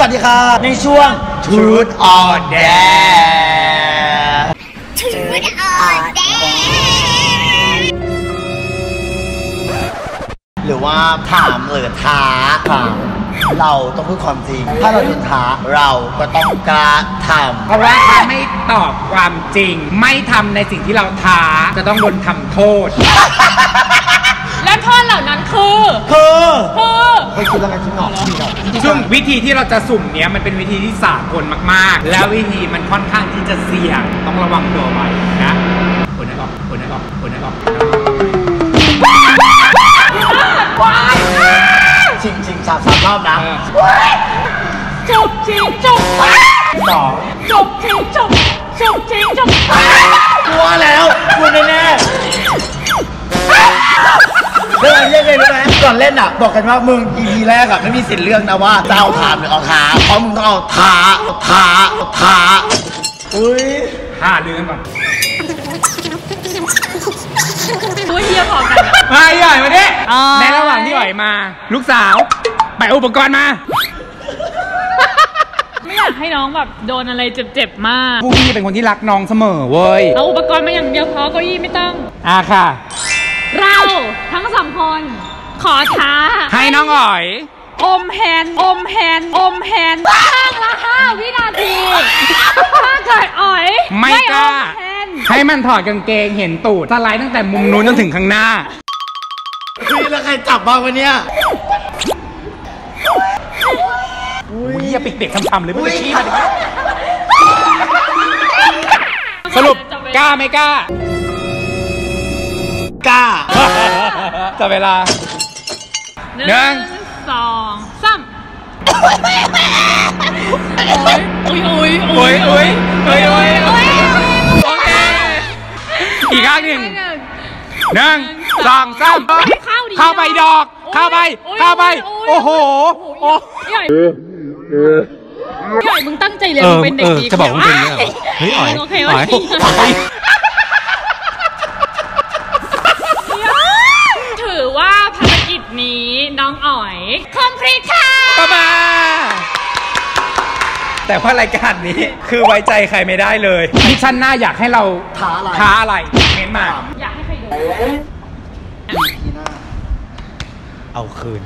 สวัสดีค่ะในช่วง Truth or Dare Truth or Dare หรือว่าถามหรือท้าเราต้องพูดความจริงถ้าเราโดนท้าเราก็ต้องกล้าทำเพราะว่าถ้าไม่ตอบความจริงไม่ทำในสิ่งที่เราท้าจะต้องโดนทำโทษและโทษเหล่านั้นคือไม่คิดแล้วกันคิดหนอกซึ่งวิธีที่เราจะสุ่มเนี้ยมันเป็นวิธีที่สากลมากๆแล้ววิธีมันค่อนข้างที่จะเสี่ยงต้องระวังตัวไว้นะคนนั้นออกชิงสามรอบนะจุบชิงจุบ2จุบชิงจุบจุบชิงจุบกลัวแล้วกลัวแน่เรื่องเล่นเลยรู้ไหมก่อนเล่นอ่ะบอกกันว่ามึง EP แรกอ่ะไม่มีสิทธิ์เลือกนะว่าจะเอาถามหรือเอาท้าเพราะมึงต้องเอาท้าอุ้ยเรื่องก่อนตัวเฮียพอกันมาใหญ่มาดิในระหว่างที่อ่อยมาลูกสาวไปอุปกรณ์มาไม่อยากให้น้องแบบโดนอะไรเจ็บๆมากผู้พี่เป็นคนที่รักน้องเสมอเว้ยเอาอุปกรณ์มาอย่างเดียวพอเก้าอี้ไม่ต้องค่ะเราทั้งสองคนขอท้าให้น้องอ่อยอมแฮนข้างละ5 วินาทีถ้าเกิดอ่อยไม่กล้าให้มันถอดกางเกงเห็นตูดสไลด์ตั้งแต่มุมนู้นจนถึงข้างหน้าแล้วใครจับบ้างวะเนี่ยอย่าปิดเด็กทำเลยไม่ได้ชี้มาดิสรุปกล้าไม่กล้าจับเวลา1 2 3อุ้ยโอเคอีกครั้งหนึ่ง1 2 3เข้าไปดอกเข้าไปโอ้โหใหญ่มึงตั้งใจเรียนเป็นเด็กดีจะบอกว่าเป็นเนี่ยเฮ้ยโอเคถือว่าภารกิจนี้น้องอ๋อยคอมพลีทค่ะมาแต่ว่ารายการนี้คือไว้ใจใครไม่ได้เลยมิชชั่นหน้าอยากให้เราท้าอะไรเม้นมาอยากให้ใครดูเอาคืน